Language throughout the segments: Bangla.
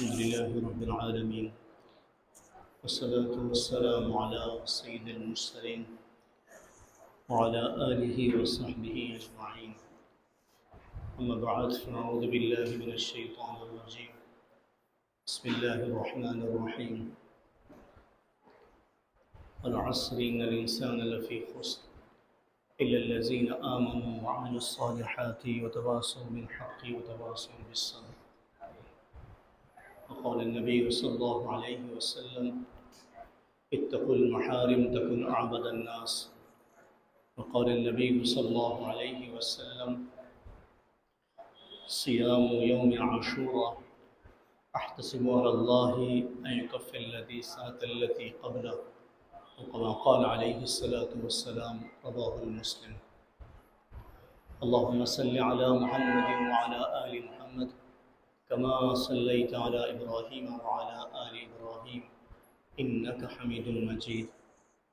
الحمد لله رب العالمين والصلاة والسلام على سيد المرسلين وعلى آله وصحبه أجمعين. أما بعد فأعوذ بالله من الشيطان الرجيم. بسم الله الرحمن الرحيم. والعصر إن الإنسان لفي خسر إلا الذين آمنوا وعملوا الصالحات وتواصوا بالحق وتواصوا بالصبر. وقال النبي صلى الله عليه وسلم: اتقوا المحارم تكن أعبد الناس. وقال النبي صلى الله عليه وسلم: صيام يوم عاشوراء أحتسب على الله أن يكفر الذي سات التي قبله، وكما قال عليه الصلاة والسلام. رواه المسلم. اللهم صل على محمد وعلى آل محمد كما صليت على إبراهيم وعلى آل إبراهيم إنك حميد مجيد.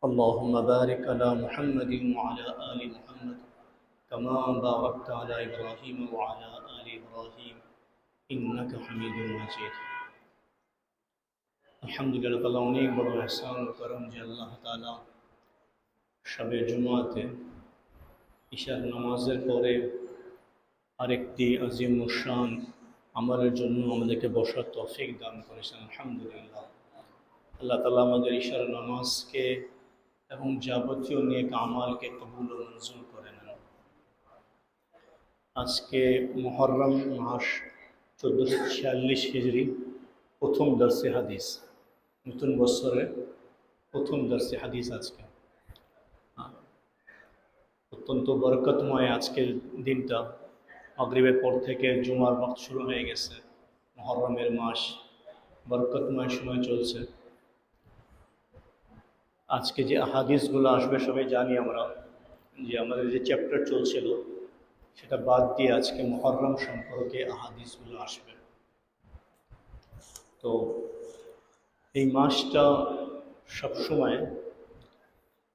اللهم بارك على محمد وعلى آل محمد كما باركت على إبراهيم وعلى آل إبراهيم إنك حميد مجيد. আলহামদুলিল্লাহ, তাআলা অনেক বড় ইহসান ও করম যে আল্লাহ তাআলা শবে জুমাতে ইশার নামাজের পরে আরেকটি আজিম ও শান আমলের জন্য আমাদেরকে বসার তৌফিক দান করেছেন। আলহামদুলিল্লাহ, আল্লাহ তাআলা আমাদের ইশার নামাজকে এবং যাবতীয় নেক আমালকে কবুল ও মঞ্জুর করে নেন। আজকে মুহররম মাস 1446 হিজরি, প্রথম দর্সে হাদিস, নতুন বছরের প্রথম দর্সে হাদিস আজকে। অত্যন্ত বরকতময় আজকের দিনটা। মাগরিবের পর থেকে জুমার ওয়াক্ত শুরু হয়ে গেছে। মুহররমের মাস, বরকতময় সময় চলছে। আজকে যে হাদিসগুলো আসবে সবাই জানি আমরা, যে আমাদের যে চ্যাপ্টার চলছিল সেটা বাদ দিয়ে আজকে মুহররম সম্পর্কে হাদিসগুলো আসবে। তো এই মাসটা সবসময়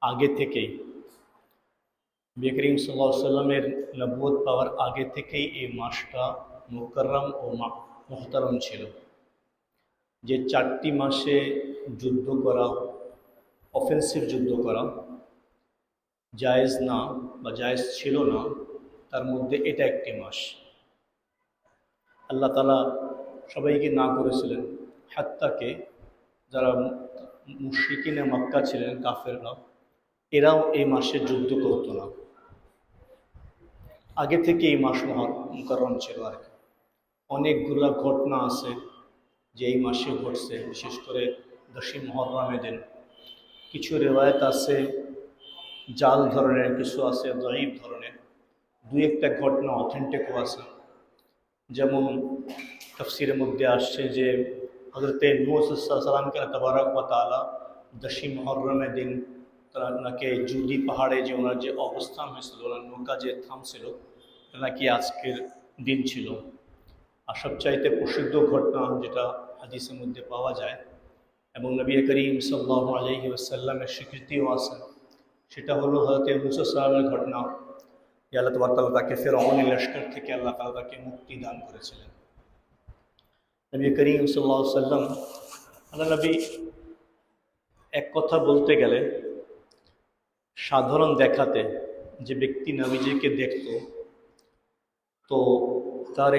আগে থেকেই, নবী করিম সাল্লাল্লাহু আলাইহি ওয়াসাল্লামের নবুয়ত পাওয়ার আগে থেকেই এই মাসটা মুকাররম ও মুহতারম ছিল। যে 4টি মাসে যুদ্ধ করা, অফেন্সিভ যুদ্ধ করা জায়েজ না বা জায়েজ ছিল না, তার মধ্যে এটা একটি মাস। আল্লাহ তাআলা সবাইকে না করেছিলেন, হাত্তাকে যারা মুশরিকিনে মক্কা ছিলেন, কাফেররা, এরাও এই মাসে যুদ্ধ করত না। আগে থেকে এই মাস মুকাররম ছিল আর কি। অনেকগুলা ঘটনা আছে যে এই মাসে ঘটছে, বিশেষ করে 10ই মুহররমের দিন। কিছু রেওয়ায়েত আছে জাল ধরনের, কিছু আছে দঈফ ধরনের। দুই একটা ঘটনা অথেন্টিকও আছে। যেমন তাফসীরের মধ্যে আসছে যে হযরতে নূহ আলাইহিস সালামকে আল্লাহ তাবারক ওয়া তাআলা 10ই মুহররমের দিন তারা নাকি জুদি পাহাড়ে যে ওনার যে অবস্থান হয়েছিল, ওনার নৌকা যে থামছিল, নাকি আজকের দিন ছিল। আর সবচাইতে প্রসিদ্ধ ঘটনা যেটা হাদিসের মধ্যে পাওয়া যায় এবং নবী করিম সাল্লাল্লাহু আলাইহি ওয়াসাল্লামের স্বীকৃতিও আছে, সেটা হলো হযরতে মূসা সালামের ঘটনা। যে আল্লাহ তাআলা তাকে ফিরআউনের লস্কর থেকে আল্লাহ তাআলা তাকে মুক্তি দান করেছিলেন। নবী করিম সাল্লাল্লাহু আলাইহি ওয়াসাল্লাম, আল্লাহ নবী এক কথা বলতে গেলে সাধারণ দেখাতে, যে ব্যক্তি নবীজিকে দেখত তো তার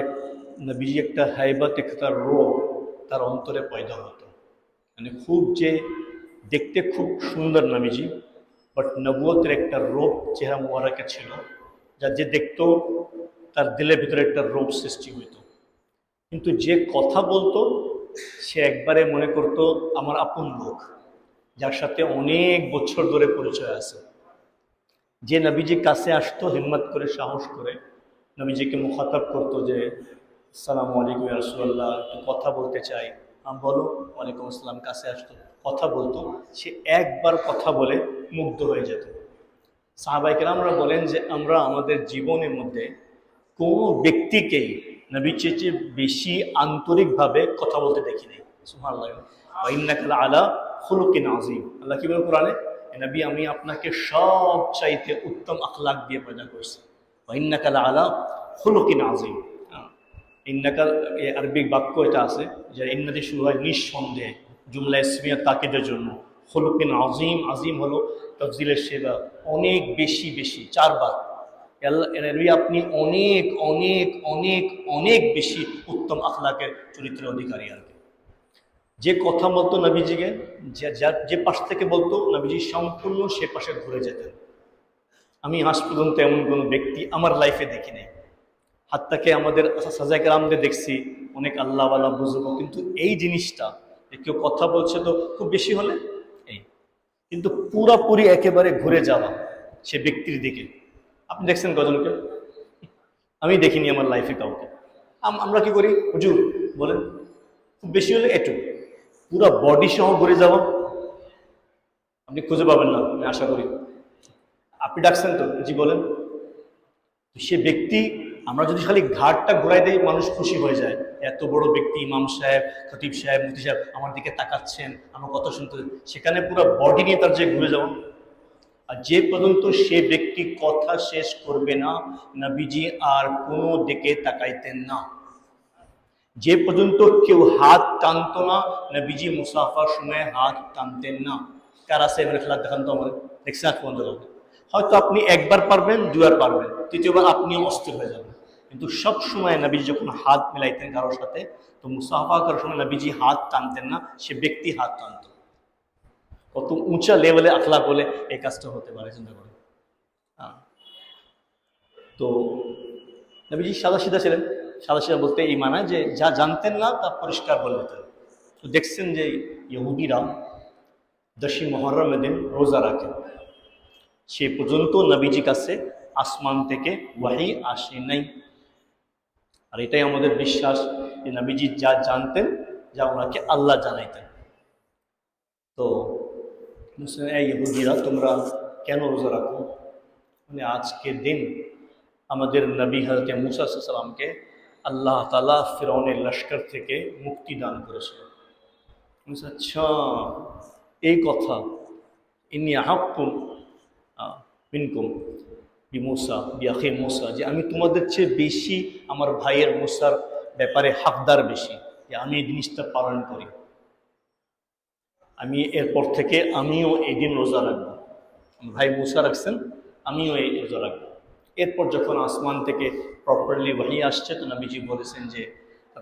নবীজি একটা হাইবাত, একটা রূপ তার অন্তরে পয়দা হতো। মানে খুব যে দেখতে খুব সুন্দর নবীজি, বাট নবুয়তের একটা রূপ চেহারা মুবারকে ছিল, যা যে দেখত তার দিলের ভিতরে একটা রূপ সৃষ্টি হইত। কিন্তু যে কথা বলতো সে একবারে মনে করত আমার আপন লোক, যার সাথে অনেক বছর ধরে পরিচয় আছে। যে নবীজির কাছে আসতো হিম্মত করে, সাহস করে নবীজিকে মুখাতাব করতো যে আসসালামু আলাইকুম ইয়া রাসূলুল্লাহ, একটু কথা বলতে চাই। বলো। ওয়ালাইকুম আসসালাম। কাছে আসতো, কথা বলতো। সে একবার কথা বলে মুগ্ধ হয়ে যেত। সাহাবায়ে কেরামরা বলেন যে আমরা আমাদের জীবনের মধ্যে কোনো ব্যক্তিকেই নবীর চেয়ে বেশি আন্তরিকভাবে কথা বলতে দেখিনি। সুবহানাল্লাহ। ওয়া ইন্নাকা লাআলা খুলুকিন আযীম। আল্লাহ কি বলে কোরআনে? নবী, আমি আপনাকে সব চাইতে উত্তম আখলাক দিয়ে পয়দা করছি। ওয়া ইন্নাকা লাআলা খুলুকিন আযীম। ইন্নাকা আরবিক বাক্য এটা আছে যে ইন্না দিয়ে শুরু হয় নিঃসন্দেহে, জুমলা ইসমিয়া তাকিদের জন্য। খুলুকিন আজিম, আজিম হলো তফজিলের সেবা, অনেক বেশি বেশি, 4 বার। আপনি অনেক অনেক অনেক অনেক বেশি উত্তম আখলাকের চরিত্রের অধিকারী আর কি। যে কথা বলতো নবীজিকে, যে পাশ থেকে বলতো নবীজি সম্পূর্ণ সে পাশে ঘুরে যেতেন। আমি আজ পর্যন্ত এমন কোনো ব্যক্তি আমার লাইফে দেখি নাই। হাত্তাকে আমাদের সাজাকে আমাদের দেখছি অনেক আল্লাহওয়ালা বুঝবো, কিন্তু এই জিনিসটা যে কেউ কথা বলছে তো খুব বেশি হলে এই, কিন্তু পুরাপুরি একেবারে ঘুরে যাওয়া সে ব্যক্তির দিকে। আপনি দেখছেন কজনকে? আমি দেখিনি আমার লাইফে কাউকে। আমরা কি করি হুজুর বলেন, খুব বেশি হলে একটু, পুরা বডি সহ ঘুরে যাওয়া আপনি খুঁজে পাবেন না, আমি আশা করি। আপনি ডাকছেন তো, জি বলেন। সে ব্যক্তি, আমরা যদি খালি ঘাটটা ঘুরাই দেই মানুষ খুশি হয়ে যায়, এত বড় ব্যক্তি ইমাম সাহেব, খতিব সাহেব, মুফতি সাহেব আমার দিকে তাকাচ্ছেন, আমার কথা শুনতে, সেখানে পুরো বডি নিয়ে তার যে ঘুরে যাওয়া। আর যে পর্যন্ত সে ব্যক্তি কথা শেষ করবে না, নবীজি আর কোনো দিকে তাকাইতেন না। যে পর্যন্ত কেউ হাত টানতো না, নবীজি মুসাফার সময় হাত টানতেন না। কার আছে এবার খেলা দেখান তো আমাদের, দেখছেন আজ পর্যন্ত? হয়তো আপনি একবার পারবেন, দুবার পারবেন, তৃতীয়বার আপনিও অস্থির হয়ে যাবেন। কিন্তু সব সময় নবীজি যখন হাত মিলাইতেন কারোর সাথে, তো মুসাফা করার সময় নবীজি হাত টানতেন না, সে ব্যক্তি হাত টানত। কত উঁচা লেভেলে আখলাক বলে এই কাজটা হতে পারে, চিন্তা করে। হ্যাঁ, তো নবীজি সাদা সিধা ছিলেন। সাদা সিধা বলতে এই মানায় যে যা জানতেন না তা পরিষ্কার বলে দিতেন। তো দেখছেন যে ইহুদিরা 10ই মুহররমের দিন রোজা রাখে, সে পর্যন্ত নবীজি কাছে আসমান থেকে ওয়াহি আসে নাই। আর এটাই আমাদের বিশ্বাস যে নবীজি যা জানতেন, যা ওনাকে আল্লাহ জানাইতেন। তো এই ইহুদিরা তোমরা কেন রোজা রাখো? মানে আজকের দিন আমাদের নবী হযরত মূসা আলাইহিস সালামকে আল্লাহ তাআলা ফিরআউনের লস্কর থেকে মুক্তি দান করেছিলেন। আচ্ছা, এই কথা, ইন্নী আহাক্কু মিনকুম বিমূসা বিআখি মূসা, যে আমি তোমাদের চেয়ে বেশি আমার ভাইয়ের মূসার ব্যাপারে হকদার বেশি, যে আমি এই জিনিসটা পালন করি। আমি এরপর থেকে আমিও এই দিন রোজা রাখবো। ভাই মূসা রাখছেন, আমিও এই রোজা রাখবো। এরপর যখন আসমান থেকে প্রপারলি ওয়াহি আসছে, তো নবীজি বলেছেন যে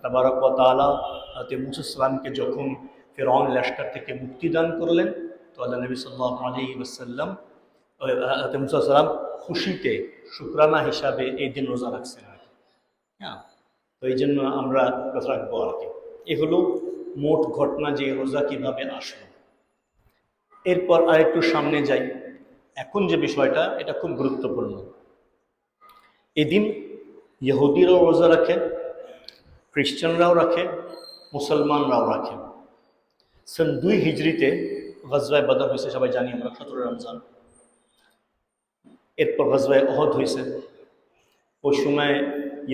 তাবারক ওয়া তাআলা হযরত মূসা সালামকে যখন ফিরআউন লস্কর থেকে মুক্তি দান করলেন, তো আল্লাহ নবী সাল্লাল্লাহু আলাইহি ওয়াসাল্লাম হযরত মূসা সালাম খুশিতে শুকরানা হিসাবে এই দিন রোজা রাখছেন আর কি। হ্যাঁ, তো এই জন্য আমরা রোজা রাখবো আর কি। এ হলো মোট ঘটনা যে রোজা কিভাবে আসলো। এরপর আরেকটু সামনে যাই। এখন যে বিষয়টা, এটা খুব গুরুত্বপূর্ণ। এদিন ইহুদিরাও রোজা রাখে, খ্রিস্টানরাও রাখে, মুসলমানরাও রাখে। সন 2 হিজরিতে গজওয়ায়ে বদর হয়েছে, সবাই জানি আমরা, 17 রমজান। এরপর গজওয়ায়ে উহুদ হয়েছে। ওই সময়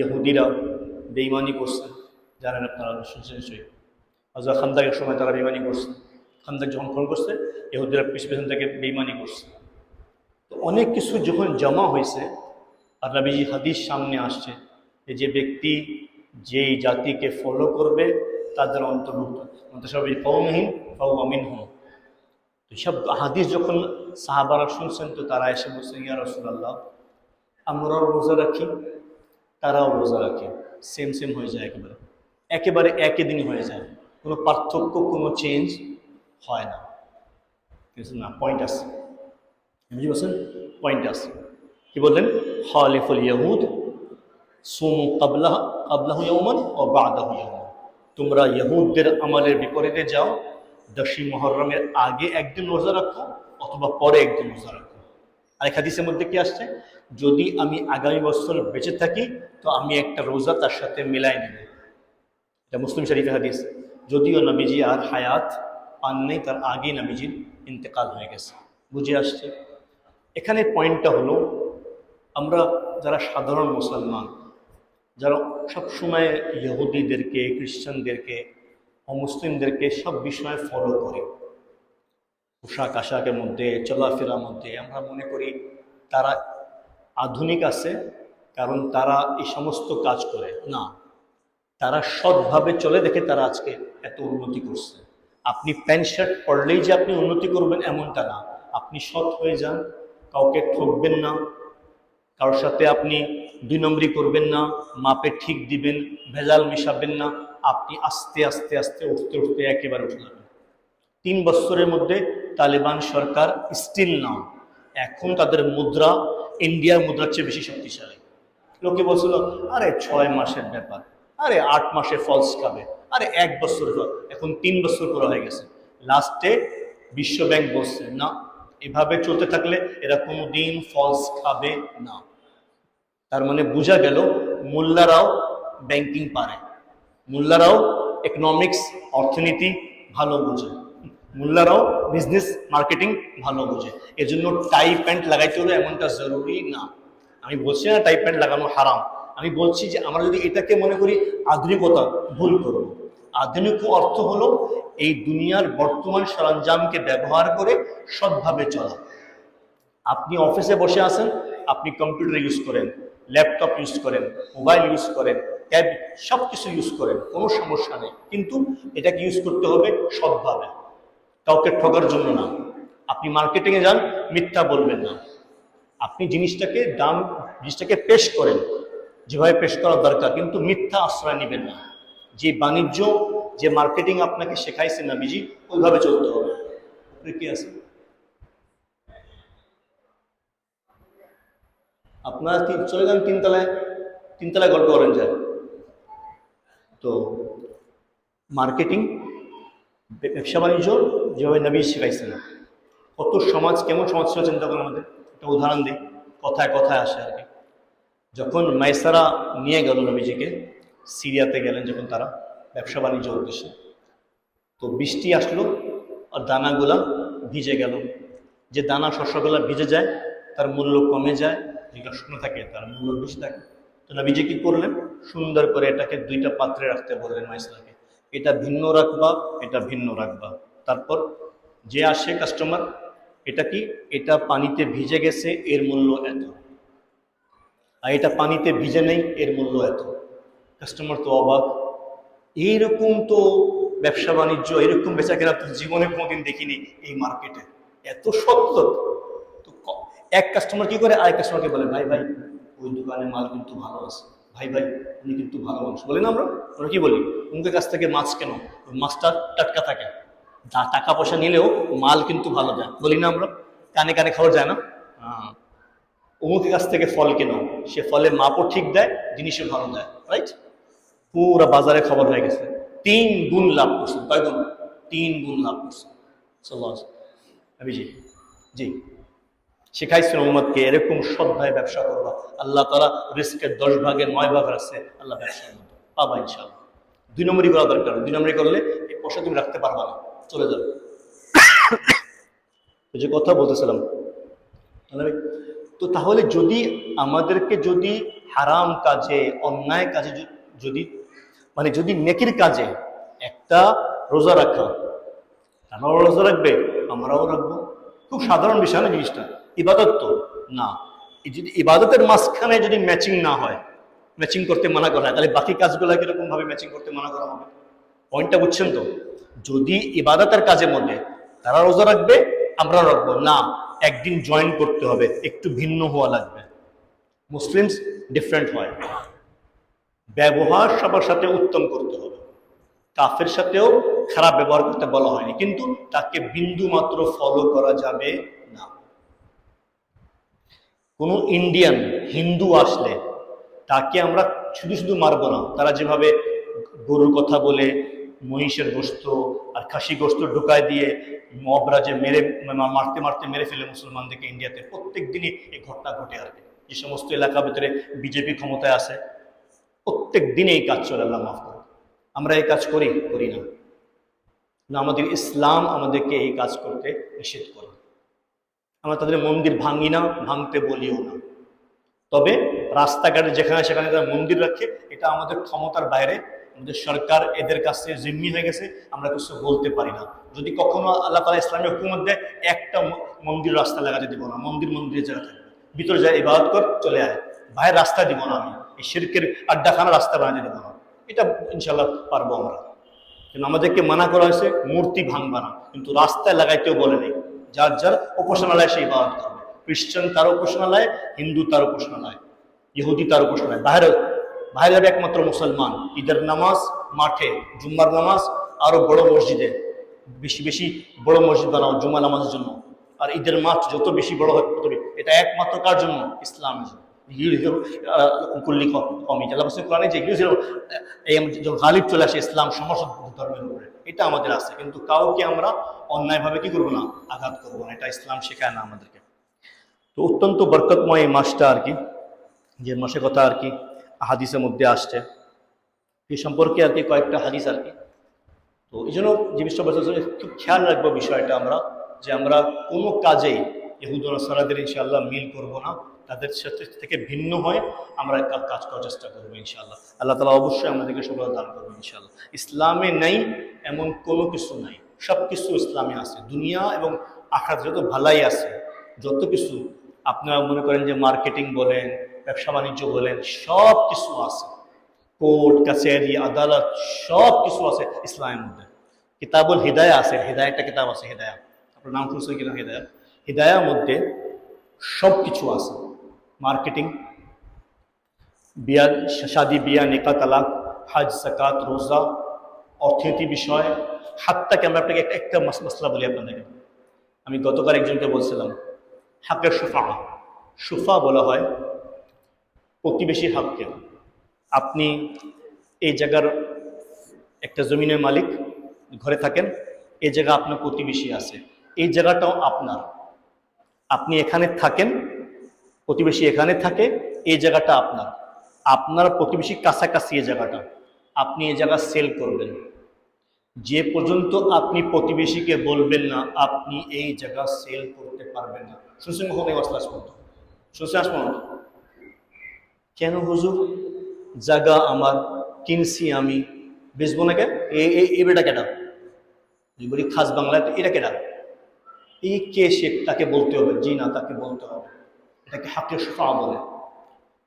ইহুদিরা বেঈমানি করছে, জানেন আপনারা, শুনছেন নিশ্চয়ই। গজওয়া খান্দাকের সময় তারা বেঈমানি করছে। খান্দাক যখন খুন করছে, ইহুদিরা পিছন থেকে বেঈমানি করছে। তো অনেক কিছু যখন জমা হয়েছে, আর নবীজি হাদিস সামনে আসছে যে ব্যক্তি যেই জাতিকে ফলো করবে তাদের অন্তর্ভুক্ত, সবাই কওমহীন ফাহুয়া মিনহুম। তো সব হাদিস যখন সাহাবারা শুনছেন, তো তারা এসে বলছেন, ইয়া রাসূলুল্লাহ, আমরাও রোজা রাখি, তারাও রোজা রাখে, সেম সেম হয়ে যায়, একেবারে একেবারে একই দিনই হয়ে যায়, কোনো পার্থক্য, কোনো চেঞ্জ হয় না। না, পয়েন্ট আছে, বুঝতে পারছেন? পয়েন্ট আছে। কি বললেন? খালিফুল ইয়াহুদ সুমু কাবলাহু ইয়াওমান ওয়া বা'দাহু ইয়াওমান। তোমরা ইহুদদের আমলের বিপরীতে যাও, 10ই মুহররমের আগে একদিন রোজা রাখো অথবা পরে একদিন রোজা রাখো। আরেক হাদিসের মধ্যে কি আসছে? যদি আমি আগামী বছর বেঁচে থাকি, তো আমি একটা রোজা তার সাথে মিলাই নেব। এটা মুসলিম শরীফের হাদিস। যদিও নবীজি আর হায়াত পান নেই, তার আগেই নবীজির ইন্তেকাল হয়ে গেছে। বুঝে আসছে? এখানে পয়েন্টটা হলো, আমরা যারা সাধারণ মুসলমান, যারা সবসময় ইহুদিদেরকে, খ্রিস্টানদেরকে, অমুসলিমদেরকে সব বিষয়ে ফলো করি, পোশাক আশাকের মধ্যে, চলাফেরার মধ্যে, আমরা মনে করি তারা আধুনিক আছে কারণ তারা এই সমস্ত কাজ করে। না, তারা সৎভাবে চলে দেখে তারা আজকে এত উন্নতি করছে। আপনি প্যান্ট শার্ট পরলেই যে আপনি উন্নতি করবেন এমনটা না। আপনি সৎ হয়ে যান, কাউকে ঠকবেন না, কারোর সাথে আপনি দুই নম্বরি করবেন না, মাপে ঠিক দিবেন, ভেজাল মেশাবেন না। আপনি আস্তে আস্তে আস্তে উঠতে উঠতে একেবারে উঠে যাবেন। 3 বছরের মধ্যে তালেবান সরকার স্টিল নাও এখন তাদের মুদ্রা ইন্ডিয়ার মুদ্রার চেয়ে বেশি শক্তিশালী। লোকে বলছিল আরে 6 মাসের ব্যাপার, আরে 8 মাসে ফলস খাবে, আরে 1 বছর, এখন 3 বছর করা হয়ে গেছে। লাস্টে বিশ্ব ব্যাংক বলছে না, এভাবে চলতে থাকলে এরা কোনোদিন ফলস খাবে না। তার মানে বোঝা গেল মোল্লারাও ব্যাংকিং পারে, মোল্লারাও ইকোনমিক্স অর্থনীতি ভালো বোঝে, মোল্লারাও বিজনেস মার্কেটিং ভালো বোঝে। এজন্য টাই প্যান্ট লাগাইতে হলো এমনটা জরুরি না। আমি বলছি না টাই প্যান্ট লাগানো হারাম, আমি বলছি যে আমরা যদি এটাকে মনে করি আধুনিকতা, ভুল করব। আধুনিক অর্থ হলো এই দুনিয়ার বর্তমান সরঞ্জামকে ব্যবহার করে সৎভাবে চলা। আপনি অফিসে বসে আছেন, আপনি কম্পিউটার ইউজ করেন, ল্যাপটপ ইউজ করেন, মোবাইল ইউজ করেন, ট্যাব, সব কিছু ইউজ করেন, কোনো সমস্যা নেই, কিন্তু এটাকে ইউজ করতে হবে সৎভাবে, কাউকে ঠকার জন্য না। আপনি মার্কেটিংয়ে যান, মিথ্যা বলবেন না। আপনি জিনিসটাকে পেশ করেন যেভাবে পেশ করার দরকার, কিন্তু মিথ্যা আশ্রয় নেবেন না। যে বাণিজ্য, যে মার্কেটিং আপনাকে শেখাইছে নবীজি, ওইভাবে চলতে হবে। কি আছে আপনারা চলে যান তিনতলায় গল্প করেন যায়। তো মার্কেটিং, ব্যবসা বাণিজ্য যেভাবে নবী শেখাইছেন, কত সমাজ, কেমন সমাজ ছিল চিন্তা করেন। আমাদের একটা উদাহরণ দিই, কথায় কথায় আসে আর কি। যখন মাইসারা নিয়ে গেল নবীজিকে, সিরিয়াতে গেলেন যখন তারা ব্যবসা বাণিজ্য উদ্দেশ্যে, তো বৃষ্টি আসলো আর দানাগুলা ভিজে গেল। যে দানা শস্যগুলা ভিজে যায় তার মূল্য কমে যায়, যেগুলো শুকনো থাকে তার মূল্য বেশি থাকে। তো নবীজি কি করলেন, সুন্দর করে এটাকে 2টা পাত্রে রাখতে বললেন মাইসারাকে, এটা ভিন্ন রাখবা, এটা ভিন্ন রাখবা। তারপর যে আসে কাস্টমার, এটা কি, এটা পানিতে ভিজে গেছে, এর মূল্য এত, আর এটা পানিতে ভিজে নেই, এর মূল্য এত। কাস্টমার তো অবাক, এইরকম তো ব্যবসা বাণিজ্য, এরকম বেচা কেনা তো জীবনে কোনোদিন দেখিনি এই মার্কেটে, এত সত্য। তো এক কাস্টমার কি করে আরেক কাস্টমারকে বলে, ভাই ভাই ওই দোকানে মাল কিন্তু ভালো আছে, ভাই ভাই উনি কিন্তু ভালো মানুষ, বলি না আমরা কি বলি, উনকে কাছ থেকে মাছ কেন, ওই মাছটা টাটকা থাকে, টাকা পয়সা নিলেও মাল কিন্তু ভালো দেয়, বলি না আমরা, কানে কানে খবর যায় না। হ্যাঁ, অমুকের কাছ থেকে ফল কেন, সে ফলে মাপও ঠিক দেয়, জিনিসও ভালো দেয়, রাইট। পুরা বাজারে খবর হয়ে গেছে, 3 গুণ লাভ করছে, কয় গুণ, 3 গুণ লাভ করছে। জি জি, শিখাইছেন উম্মতকে এরকম সৎভাবে ব্যবসা করবা, আল্লাহ তাআলা রিস্কের 10 ভাগের 9 ভাগ রাখছে, আল্লাহ ব্যবসার মধ্যে পাবা ইনশাআল্লাহ। 2 নম্বরই করা দরকার, 2 নম্বরই করলে এই পয়সা তুমি রাখতে পারবা না, চলে যাবে। যে কথা বলতেছিলাম, তো তাহলে যদি আমাদেরকে যদি হারাম কাজে, অন্যায় কাজে, যদি নেকির কাজে, একটা রোজা রাখা, তারাও রোজা রাখবে, আমরাও রাখবো, খুব সাধারণ বিষয় না জিনিসটা, ইবাদত তো না। যদি ইবাদতের মাঝখানে যদি ম্যাচিং না হয়, ম্যাচিং করতে মানা করা হয়, তাহলে বাকি কাজগুলো কিরকম ভাবে ম্যাচিং করতে মানা করা হবে? পয়েন্টটা বুঝছেন তো? যদি ইবাদতের কাজের মধ্যে তারা রোজা রাখবে, আমরা রাখবো না, একদিন জয়েন করতে হবে, একটু ভিন্ন হওয়া লাগবে। মুসলিমস ডিফারেন্ট হয়, ব্যবহার সবার সাথে উত্তম করতে হবে, কাফের সাথেও খারাপ ব্যবহার করতে বলা হয়নি, কিন্তু তাকে বিন্দু মাত্র ফলো করা যাবে না। কোনো ইন্ডিয়ান হিন্দু আসলে তাকে আমরা শুধু শুধু মারবো না। তারা যেভাবে গরুর কথা বলে, মহিষের গোস্ত আর খাসি গোস্ত ঢুকায় দিয়ে মবরা যে মারতে মারতে মেরে ফেলে মুসলমানদেরকে ইন্ডিয়াতে, প্রত্যেক দিনই এই ঘটনা ঘটে আর কি। যে সমস্ত এলাকার ভিতরে বিজেপি ক্ষমতায় আছে, প্রত্যেক দিনে এই কাজ চলে, আল্লাহ মাফ করে। আমরা এই কাজ করি না, না, আমাদের ইসলাম আমাদেরকে এই কাজ করতে নিষেধ করে। আমরা তাদের মন্দির ভাঙি না, ভাঙতে বলিও না। তবে রাস্তাঘাটে যেখানে সেখানে তারা মন্দির রাখে, এটা আমাদের ক্ষমতার বাইরে, আমাদের সরকার এদের কাছে জিম্মি হয়ে গেছে, আমরা কিছু বলতে পারি না। যদি কখনো আল্লাহ তাআলা ইসলামী হুকুমত দেয়, একটা মন্দির রাস্তা লাগাতে দিব না, মন্দিরের জায়গা থাকবে, ভিতরে যায় ইবাদত কর, চলে আয়, বাইরের রাস্তা দিব না, আমি এই শিরকের আড্ডাখানা রাস্তা বানাতে দেবো না। এটা ইনশাল্লাহ পারবো আমরা। কিন্তু আমাদেরকে মানা করা হয়েছে মূর্তি ভাঙবা না, কিন্তু রাস্তায় লাগাইতেও বলে নেই। যার যার উপাসনালয় সেই ইবাদত করবে। খ্রিস্টান তার উপাসনালয়, হিন্দু তার উপাসনালয়, ইহুদি তার উপাসনালয়। বাইরে বাইরে যাবে একমাত্র মুসলমান ঈদের নামাজ মাঠে, জুম্মার নামাজ আরো বড় মসজিদে, বেশি বেশি বড় মসজিদ বানাও জুম্মা নামাজের জন্য। আর ঈদের মাঠ যত বেশি বড় হয় তত এটা একমাত্র কার জন্য? ইসলামের জন্য। গালিব চলে আসে ইসলাম সমস্ত ধর্মের উপরে, এটা আমাদের আছে। কিন্তু কাউকে আমরা অন্যায়ভাবে কি করবো না? আঘাত করবো না, এটা ইসলাম শেখায় না আমাদেরকে। তো অত্যন্ত বরকতময় এই মাসটা আর কি, যে মাসের কথা আর কি হাদিসের মধ্যে আসছে, এই সম্পর্কে আর কি কয়েকটা হাদিস আর কি। তো এই জন্য যে বিষয়টা খুব খেয়াল রাখবো বিষয়টা আমরা, যে আমরা কোনো কাজেই ইহুদ নাসারাদের ইনশাআল্লাহ মিল করব না, তাদের সাথে থেকে ভিন্ন হয়ে আমরা কাজ করার চেষ্টা করবো ইনশাআল্লাহ। আল্লাহ তাআলা অবশ্যই আমাদেরকে সফলতা দান করবেন ইনশাআল্লাহ। ইসলামে নাই এমন কোনো কিছু নাই, সব কিছু ইসলামে আছে। দুনিয়া এবং আখিরাত যত ভালাই আছে, যত কিছু আপনারা মনে করেন যে মার্কেটিং বলেন, ব্যবসা বাণিজ্য বলেন, সব কিছু আছে। কোর্ট কাছারি আদালত সব কিছু আছে ইসলামের মধ্যে। কিতাবুল হিদায়া আছে, হিদায়া একটা কিতাব আছে, হিদায়া, আপনার নাম শুনছেন কিনা? হিদায়া, হিদায়ার মধ্যে সব কিছু আছে। মার্কেটিং, বিয়া, শাদি বিয়া, নিকাহ তালাক, হজ যাকাত রোজা, অর্থনীতি বিষয়, হাত্তাকে আমরা আপনাকে একটা মশলা বলি আপনাদেরকে। আমি গতকাল একজনকে বলছিলাম হাকের সুফা, সুফা বলা হয় প্রতিবেশীর হককে। আপনি এই জায়গার একটা জমিনের মালিক, ঘরে থাকেন, এই জায়গা আপনার প্রতিবেশী আছে, এই জায়গাটাও আপনার, আপনি এখানে থাকেন, প্রতিবেশী এখানে থাকে, এই জায়গাটা আপনার, আপনার প্রতিবেশী কাছাকাছি এই জায়গাটা, আপনি এই জায়গা সেল করবেন। যে পর্যন্ত আপনি প্রতিবেশীকে বলবেন না আপনি এই জায়গা সেল করতে পারবেন না। শুনছেন কখনো এই মশলা? শুনছেন? আসবো কেন হুজুর? জায়গা আমার, কিনছি আমি, বেচবো না কেন? এই বেটা কেটা বলি খাস বাংলায়, এটা কেটা? এই কে? সে তাকে বলতে হবে? জি না, তাকে বলতে হবে। এটাকে হাকে সুফা বলে।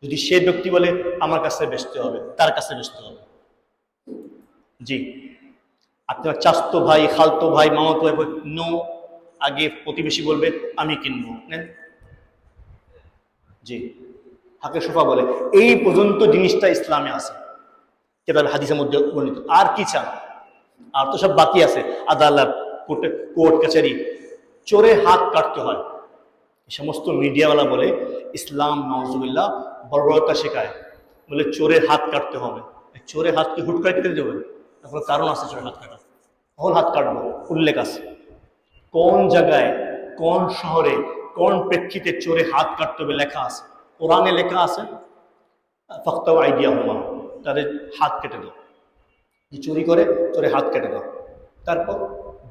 যদি সে ব্যক্তি বলে আমার কাছে বেচতে হবে, তার কাছে বেচতে হবে। জি, আপনার চাস্তো ভাই, খালতো ভাই, মামাতো ভাই নো, আগে প্রতিবেশী বলবে আমি কিনবো। জি, হাকে সুফা বলে। এই পর্যন্ত জিনিসটা ইসলামে আছে, কেতাবে হাদিসের মধ্যে বর্ণিত। আর কি চান? আর তো সব বাকি আছে, আদালত, কোর্ট কাছারি, চোরে হাত কাটতে হয়। এই সমস্ত মিডিয়াওয়ালা বলে ইসলাম নাউজুবিল্লাহ বর্বরতা শেখায়, বলে চোরের হাত কাটতে হবে। চোরের হাত কি হুট করে কেটে দেবে? এখন কারণ আছে চোরের হাত কাটা, কখন হাত কাটবো উল্লেখ আছে, কোন জায়গায়, কোন শহরে, কোন প্রেক্ষিতে চোরে হাত কাটতে হবে লেখা আছে, কোরআনে লেখা আছে। ফাক্তাউ আইদিয়াহুমা, তাদের হাত কেটে দাও। যে চুরি করে চোরে হাত কেটে দাও। তারপর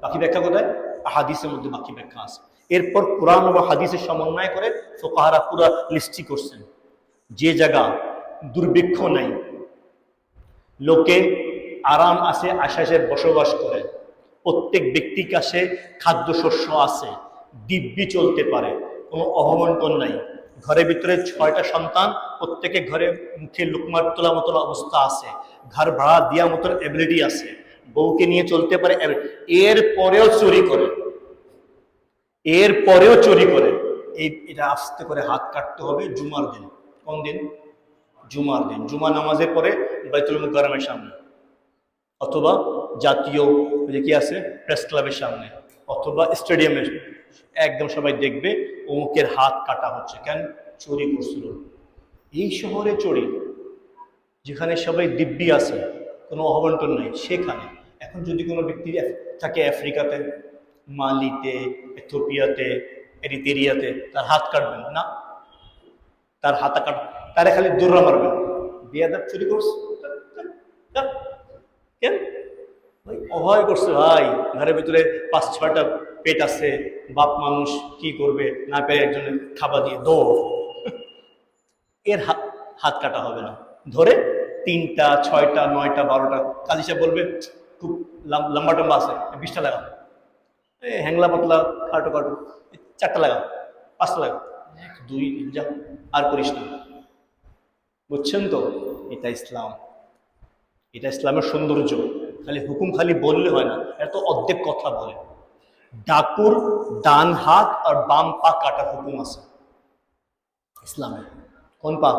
বাকি ব্যাখ্যা কোথায়? হাদিসের মধ্যে বাকি ব্যাখ্যা আছে। এরপর কোরআন ও হাদিসের সমন্বয় করে ফুকাহারা পুরা লিস্টি করছেন, যে জায়গা দুর্ভিক্ষ নাই, লোকে আরাম আছে, আশ্বাসে বসবাস করে, প্রত্যেক ব্যক্তির কাছে খাদ্যশস্য আছে, দিব্যি চলতে পারে, কোনো অবমন্টন নাই, ঘরের ভিতরে 6টা সন্তান, প্রত্যেকে ঘরে মুখে লুকমার তোলা মতন অবস্থা আছে, ঘর ভাড়া দেওয়ার মতন এবিলিটি আছে, বউকে নিয়ে চলতে পারে, এরপরেও চুরি করে, এরপরেও চুরি করে। এটা আস্তে করে হাত কাটতে হবে জুমার দিন। কোন দিন? জুমার দিন। জুমা নামাজের পরে বাইতুল মুকাররমের সামনে, অথবা জাতীয় কি আছে প্রেস ক্লাবের সামনে, অথবা স্টেডিয়ামের, একদম সবাই দেখবে অমুকের হাত কাটা হচ্ছে। কেন? চুরি করছিল। এই শহরে চুরি, যেখানে সবাই দিব্যি আছে, কোনো অবন্টন নেই, সেখানে। এখন যদি কোনো ব্যক্তি থাকে আফ্রিকাতে, মালিতে, ইথিওপিয়াতে, এরিত্রিয়াতে, তার হাত কাটবেন না, তার হাত কাট, তারে খালি দৌড়া মারবেন, বিয়াদব চুরি করছে। কেন? ভাই অভয় করছে, ভাই ঘরের ভিতরে 5-6টা পেট আছে, বাপ মানুষ কি করবে, না পেরে একজনের খাবার দিয়ে দৌড়, এর হাত কাটা হবে না। ধরে 3টা 6টা 9টা 12টা, কাজী সাহেব বলবে খুব লম্বা টম্বা আছে, 20টা লাগাও, হ্যাংলা পাতলা খাটো খাটো 4টা লাগাও, 5টা লাগাও, 1 2 3 যা, আর করিস না। বুঝছেন তো? এটা ইসলাম। এটা ইসলামের সৌন্দর্য। খালি হুকুম খালি বললে হয় না, এটা তো অর্ধেক কথা বলে। ডাকুর ডান হাত আর বাম পা কাটা হুকুম আছে ইসলামে। কোন পা?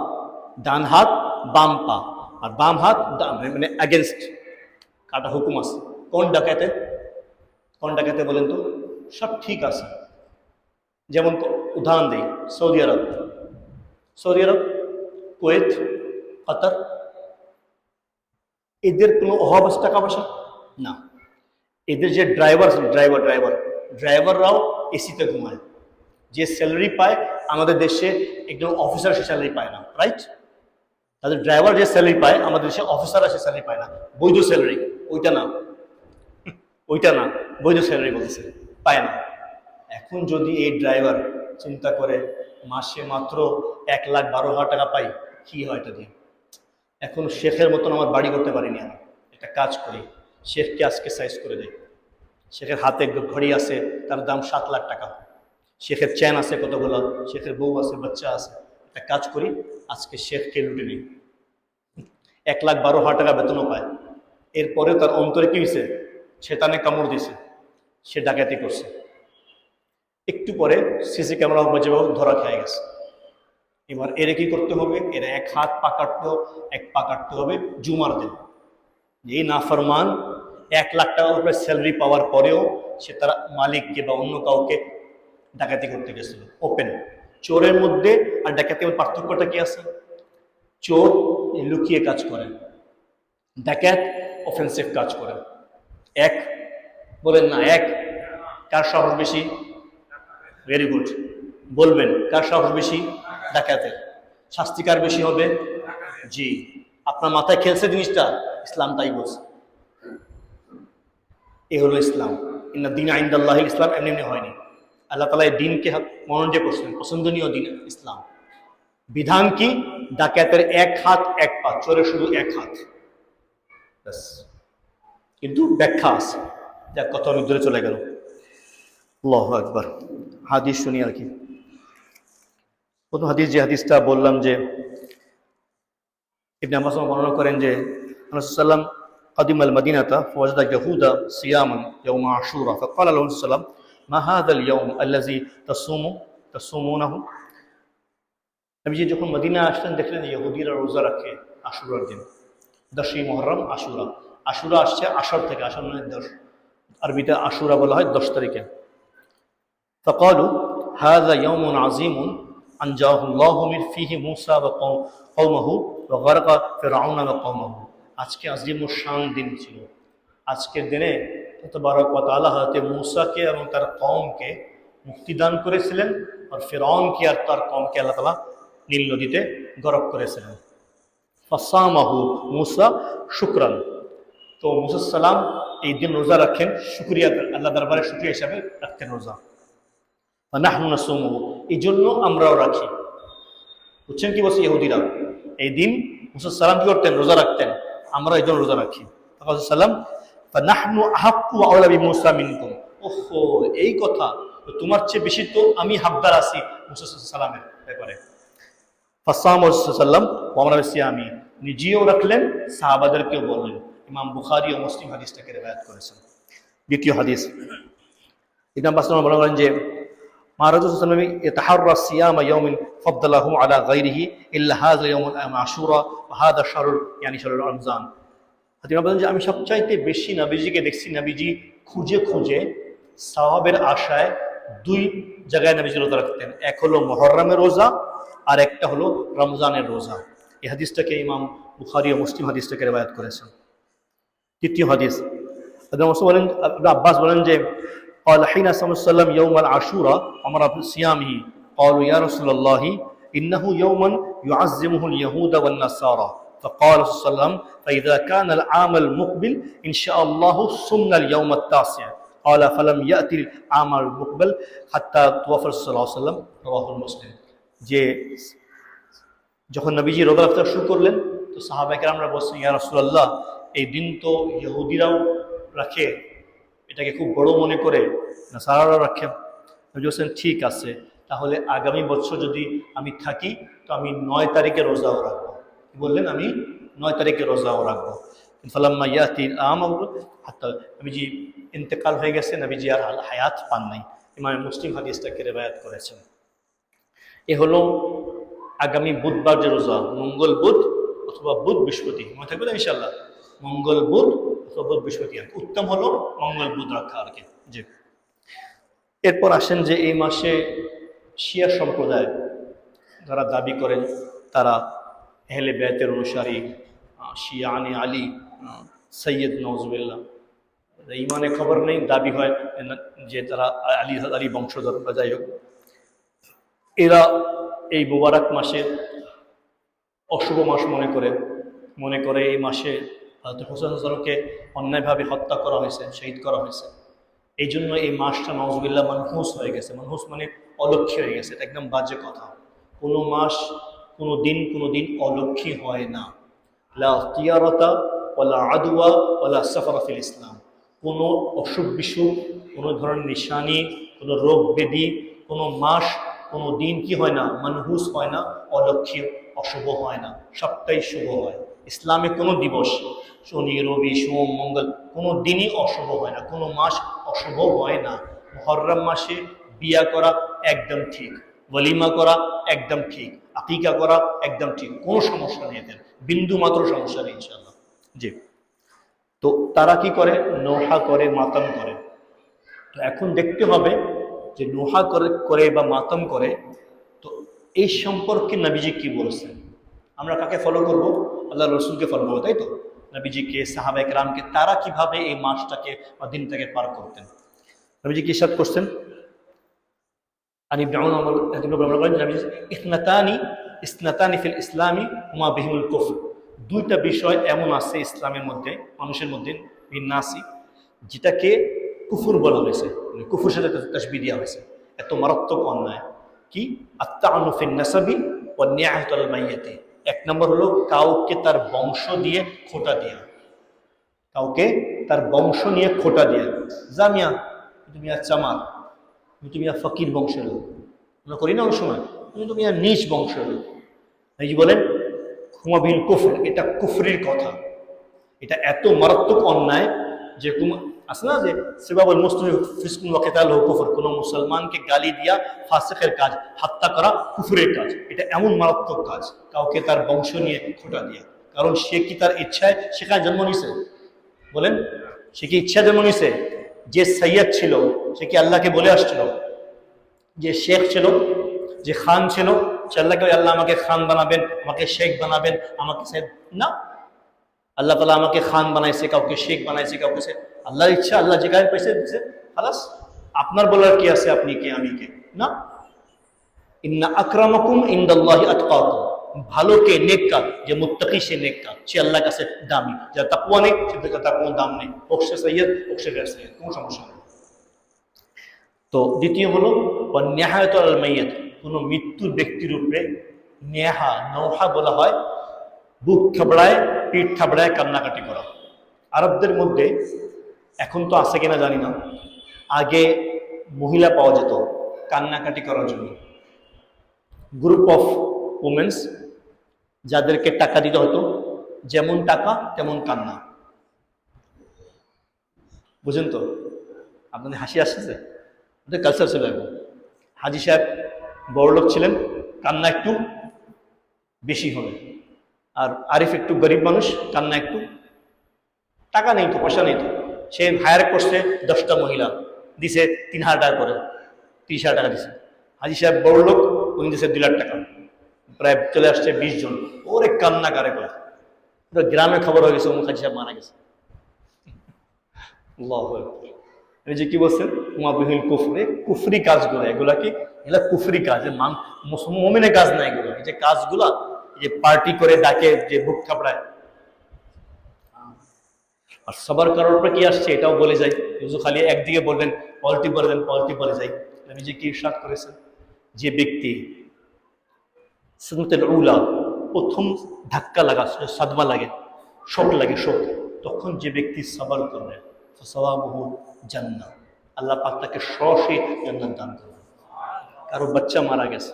ডান হাত বাম পা, আর বাম হাত মানে অ্যাগেনস্ট কাটা হুকুম আছে। কোন ডাকাতে? কোন ডাকাতে বলেন তো? সব ঠিক আছে। যেমন উদাহরণ দিই, সৌদি আরব, সৌদি আরব, কুয়েত, কাতার, এদের কোনো অভাব আছে টাকা পয়সা? না। এদের যে ড্রাইভাররাও এসিতে ঘুমায়। যে স্যালারি পায় আমাদের দেশে একজন অফিসার সে স্যালারি পায় না, রাইট? তাদের ড্রাইভার যে স্যালারি পায় আমাদের দেশে অফিসাররা সে স্যালারি পায় না, বৈধ স্যালারি। ওইটা না, ওইটা না, বৈধ স্যালারি বলতেছে, পায় না। এখন যদি এই ড্রাইভার চিন্তা করে মাসে মাত্র 1,12,000 টাকা পাই, কি হয় এটা দিয়ে? এখন শেখের মতন আমার বাড়ি করতে পারিনি, আমি একটা কাজ করি, শেখকে আজকে সাইজ করে দেয়। শেখের হাতে ঘড়ি আছে, তার দাম 7 লাখ টাকা। শেখের চেন আছে কতগুলো, শেখের বউ আছে, বাচ্চা আছে। একটা কাজ করি, আজকে শেখকে লুটে নিই। 1,12,000 টাকা বেতনও পায়। এরপরে তার অন্তরে কি হয়েছে? শেতানে কামড় দিছে, সে ডাকাতি করছে। একটু পরে সিসি ক্যামেরা বাজে ধরা খেয়ে গেছে। এবার এর কি করতে হবে? এর এক হাত পা কাটতে, এক পা কাটতে হবে জুমার দিন। এই নাফরমান 1 লাখ টাকার উপরে স্যালারি পাওয়ার পরেও সে তার মালিককে বা অন্য কাউকে ডাকাতি করতে গেছিল ওপেন। চোরের মধ্যে আর ডাকাতির পার্থক্যটা কি আছে? চোর লুকিয়ে কাজ করে, ডাকাত অফেন্সিভ কাজ করে। এক বলেন না, এক। কার সাহস বেশি? ভেরি গুড, বলবেন কার সাহস বেশি? ডাকাতের। শাস্তি কার বেশি হবে? জি। আপনার মাথায় খেলছে জিনিসটা? ইসলাম তাই বলছে। এ হলো ইসলাম। ইন্না দীন ইনদাল্লাহ ইসলাম। এমনি এমনি হয়নি। আল্লাহ তাআলা এই দিনকে মনোনীত করছেন, পছন্দনীয় দিন ইসলাম। বিধান কি? ডাকাতের এক হাত এক পা, চোরের শুধু এক হাত, কিন্তু ব্যাখ্যা আছে। যাক, কত আমি দূরে চলে গেল। আল্লাহু আকবার। হাদিস শুনি আর কি। প্রথম হাদিস, যে হাদিসটা বললাম, যে ইবনে আব্বাস বর্ণনা করেন যে রাসূলুল্লাহ قدم المدينة فوجد يهودا صياما يوم عاشوراء فقال له صلى الله عليه وسلم ما هذا اليوم الذي تصومونه। নবীজি যখন মদিনা আসলেন দেখলেন ইহুদিরা রোজা রাখে আশুরার দিন, 10ই মুহররম আশুরা। আশুরা আসছে আশর থেকে, আশর মানে 10, আরবিতে আশুরা বলা হয় 10 তারিখে। فقالوا هذا يوم عظيم أنجاه الله من فيه موسى وقومه وغرق فرعون وقومه। আজকে আজিম শান দিন ছিল। আজকের দিনে তাবারক ওয়া তাআলা হযরত মূসাকে এবং তার কওমকে মুক্তিদান করেছিলেন, আর ফিরআউনকে আর তার কওমকে আল্লাহ তাআলা নীল নদীতে গরক করেছিলেন। ফাসামাহু মূসা শুকরান। তো মূসা সালাম এই দিন রোজা রাখেন শুকরিয়া, আল্লাহ দরবারে শুকরিয়া হিসাবে রাখতেন রোজা। নাহনু নাসুমুহু, এই জন্য আমরাও রাখি। বুঝছেন কি বলছে ইহুদিরা? এই দিন মূসা সালাম কি করতেন? রোজা রাখতেন। আমরা এই জন্য রোজা রাখি। সালাম নাহনু আহাক্কু আওলা বিমূসা মিনকুম। ওহো, এই কথা, তোমার চেয়ে বেশি তো আমি হাকদার আছি মূসা সালামের ব্যাপারে। ফাসাম সাল্লাম ওয়া সিয়ামি, নিজেও রাখলেন, সাহাবাদেরকেও বললেন। ইমাম বুখারী ও মুসলিম হাদিসটাকে রিওয়ায়াত করেছেন। দ্বিতীয় হাদিস, ইবনে আব্বাস বলেন যে মা রাসূলুল্লাহ সাল্লাল্লাহু আলাইহি ওয়াসাল্লাম ইয়াতাহাররা সিয়ামা ইয়াউমিন ফাদদালাহু আলা গায়রিহি ইল্লা হাযা ইয়াউমুল আশুরা ওয়া হাযা শাহরুল ইয়ানি শাহরুল রমজান। তিনি বলেন যে আমি সবচাইতে বেশি নবীজিকে দেখছি, নবীজি খুঁজে খুঁজে সওয়াবের আশায় 2 জায়গায় নবীজি রোজা রাখতেন। এক হলো মুহররমের রোজা, আর একটা হলো রমজানের রোজা। এই হাদিসটাকে ইমাম বুখারী ও মুসলিম হাদিসটাকে রিওয়ায়াত করেছেন। তৃতীয় হাদিস, ইবনে আব্বাস বলেন যে قال حين صام السلام يوم العاشوراء أمر بصيامه قالوا يا رسول الله إنه يوم يعظمه اليهود والنصارى فقال صلى الله عليه وسلم فإذا كان العام المقبل إن شاء الله صمنا اليوم التاسع قال فلم يأتي العام المقبل حتى توفى صلى الله عليه وسلم رواه مسلم। যে যখন নবীজি রোজা রাখতে শুরু করলেন তো সাহাবায়ে কেরামরা বলছেন ইয়া রাসূলুল্লাহ, এই দিন তো ইহুদিরাও রাখে, এটাকে খুব বড় মনে করে নাসারারাও রাখে। নবী বলছেন ঠিক আছে, তাহলে আগামী বছর যদি আমি থাকি তো আমি 9 তারিখে রোজাও রাখবো। কি বললেন? আমি 9 তারিখে রোজাও রাখবো। ফালাম্মা ইয়াতি আমর হাত্তা নবীজি ইন্তেকাল হয়ে গেছে, নবীজি আর হায়াত পান নাই। ইমাম মুসলিম হাদিসটাকে রিওয়ায়াত করেছেন। এ হলো আগামী বুধবার যে রোজা, মঙ্গল বুধ অথবা বুধ বৃহস্পতি, মনে থাকবে না ইনশাল্লাহ, মঙ্গল বুধ অথবা বুধ বৃহস্পতি, উত্তম হলো মঙ্গল বুধ রাখা আর কি। জি। এরপর আসেন যে এই মাসে শিয়া সম্প্রদায় যারা দাবি করেন তারা আহলে বাইতের অনুসারী, শিয়ানে আলী, সৈয়দ নওয়াজুবিল্লাহ, ইমানে খবর নেই, দাবি হয় যে তারা আলী বংশধর বা যাই হোক, এরা এই মুবারক মাসে অশুভ মাস মনে করে এই মাসে হযরত হোসেন হাসানকে অন্যায়ভাবে হত্যা করা হয়েছে, শহীদ করা হয়েছে। এই জন্য এই মাসটা নাউজুবিল্লাহ মানহুস হয়ে গেছে। মানহুস মানে অলক্ষী হয়ে গেছে। এটা একদম বাজে কথা। কোনো মাস কোনো দিন অলক্ষী হয় না। লা তিয়ারতা ওয়ালা আদওয়া ওয়ালা সাফারা ফিল ইসলাম। কোনো অসুখ বিসুখ, কোনো ধরনের নিশানি, কোনো রোগ ব্যাধি, কোনো মাস কোনো দিন কি হয় না, মানহুস হয় না, অলক্ষী অশুভ হয় না, সবটাই শুভ হয়। ইসলামে কোনো দিবস, শনি রবি সোম মঙ্গল, কোনো দিনই অশুভ হয় না, কোনো মাস অশুভ হয় না। মুহররম মাসে বিয়া করা একদম ঠিক, ওয়ালিমা করা একদম ঠিক, আকিকা করা একদম ঠিক, কোনো সমস্যা নেই, এদের বিন্দু মাত্র সমস্যা নেই ইনশাআল্লাহ। জি। তো তারা কি করে, নোহা করে, মাতাম করে। তো এখন দেখতে হবে যে নোহা করে বা মাতাম করে, তো এই সম্পর্কে নবীজি কি বলছেন। আমরা কাকে ফলো করব? আল্লাহ রসুলকে ফলো করবো, তাই তো? নবীজিকে, সাহাবায়ে কেরামকে, তারা কিভাবে এই মাসটাকে বা দিনটাকে পার করতেন। নবীজি কি ইরশাদ করছেন? ইসনাতানি ফিল ইসলামি হুমা বিহিমুল কুফর। দুইটা বিষয় এমন আছে ইসলামের মধ্যে, মানুষের মধ্যে, বিন্নাসি, যেটাকে কুফুর বলা হয়েছে, কুফুর সাথে তাসবিহ দেওয়া হয়েছে। এত মারাত্মক অন্যায় কি? আত-তাআনু ফিন নাসাবি ওয়া নি'য়াতু আল মাইয়্যিতি। এক নম্বর হলো কাউকে তার বংশ দিয়ে খোঁটা দেয়া, কাউকে তার বংশ নিয়ে খোঁটা দেয়া। জামিয়া তুমি আর চামার, তুমি আর ফকির বংশের লোক, আমরা করি না ওই সময়, তুমি আর নিচ বংশের লোক। এই যে বলেন হুমা বিল কুফর, এটা কুফরির কথা। এটা এত মারাত্মক অন্যায় যে আছে না যে সিবাবুল মুসলিম ফিসকুন ওয়া কিতালুহু কুফর, কোনো মুসলমানকে গালি দিয়া ফাসিকের কাজ, হত্যা করা কুফরের কাজ। এটা এমন মারাত্মক কাজ, কাউকে তার বংশ নিয়ে খোঁটা দিয়া। কারণ সে কি তার ইচ্ছায় সেখানে জন্ম নিছে? বলেন, সে কি ইচ্ছা জন্ম নিছে? যে সৈয়দ ছিল সে কি আল্লাহকে বলে আসছিল? যে শেখ ছিল, যে খান ছিল, সে আল্লাহকে আল্লাহ আমাকে খান বানাবেন, আমাকে শেখ বানাবেন, আমাকে সৈয়দ না। আল্লাহ তাআলা আমাকে খান বানাইছে, কাউকে শেখ বানাইছে, কাউকে সে আল্লাহর ইচ্ছা, আল্লাহ যেখানে পাইছে দিছে, খালাস। আপনার বলার কি আছে আপনি কে আমি কে? না। ইন্না আকরামাকুম ইনদাল্লাহি আতকাকুম। ভালো কে, নেক কাজ, যে মুত্তাকি সে নেক কাজ, সে আল্লাহর কাছে দামি। যার তাকওয়া নেই সে তার কোনো দাম নেই, হোক সে সৈয়দ হোক সে গैर সৈয়দ, কোনো সমস্যা নেই। তো দ্বিতীয় হলো ওয়া নিহায়াতু আল মাইয়্যিত, কোনো মৃত্যুর ব্যক্তির উপরে নেহা, নৌহা বলা হয় বুক থাবড়ায়, পিঠ থাবড়ায় কান্নাকাটি করা। আরবদের মধ্যে এখন তো আছে কিনা জানি না, আগে মহিলা পাওয়া যেত কান্নাকাটি করার জন্য, গ্রুপ অফ উমেন্স, যাদেরকে টাকা দিতে হতো, যেমন টাকা তেমন কান্না। বুঝেন তো? আপনাদের হাসি আসছে? ওদের কালচার ছিল এখন। হাজি সাহেব বড়লোক ছিলেন, কান্না একটু বেশি হবে। আর আরিফ একটু গরিব মানুষ, কান্না একটু, টাকা নেই তো, পয়সা নেই তো, সে হায়ার করছে 10টা মহিলা, দিছে 3,000 টাকা করে, 30,000 টাকা দিছে। হাজি সাহেব বড় লোক, উনি দিছে 2 লাখ টাকা, প্রায় চলে আসছে 20 জন। ওরে কান্না কারে করে, পুরো গ্রামে খবর হয়ে গেছে অমুক হাজি সাহেব মারা গেছে। আল্লাহু আকবার। এই যে কি বলছেন মুআবিহুল কুফরি, কুফরি কাজগুলো, এগুলা কি? এগুলা কুফরি কাজ, মুমিনের কাজ না এগুলো। এই যে কাজগুলা, এই যে পার্টি করে ডাকে, যে বুক থাপড়ায়। আর সবার করার পর কি আসছে এটাও বলে যাই, খালি একদিকে বলবেন পলটি বলবেন, পলটি বলে যাই। আমি যে কি ইরশাদ করেছেন, যে ব্যক্তি সুন্নাতুল উলা, প্রথম ধাক্কা লাগা, সাদমা লাগে, শক লাগে, শক, তখন যে ব্যক্তি সবর করবে ফাসাওয়াবুহু জান্নাহ, আল্লাহ পাক তাকে সরাসরি জান্নাত দান করবে। কারো বাচ্চা মারা গেছে,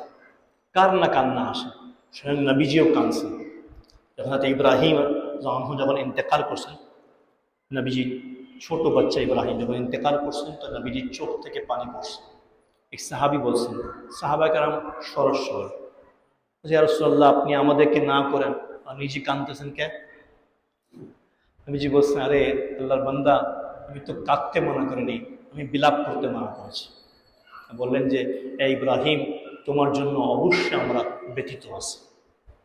কার না কান্না আসে, স্বয়ং নবীজিও কাঁদছেন। যখন ইব্রাহিম আনহু যখন ইন্তেকাল করছেন, নবীজি ছোট বাচ্চা ইব্রাহিম যখন ইন্তেকাল করছেন, তো নবীজির চোখ থেকে পানি পড়ছে। এক সাহাবী বলছেন, সাহাবায়ে কেরাম সরস্বর, যে ইয়া রাসূলুল্লাহ আপনি আমাদেরকে না করেন, আর নিজে কাঁদতেছেন কে? নবীজি বলছেন, আরে আল্লাহর বান্দা, আমি তো কাঁদতে মানা করিনি, আমি বিলাপ করতে মানা করেছি। বললেন যে এই ইব্রাহিম, তোমার জন্য অবশ্যই আমরা ব্যথিত আছি।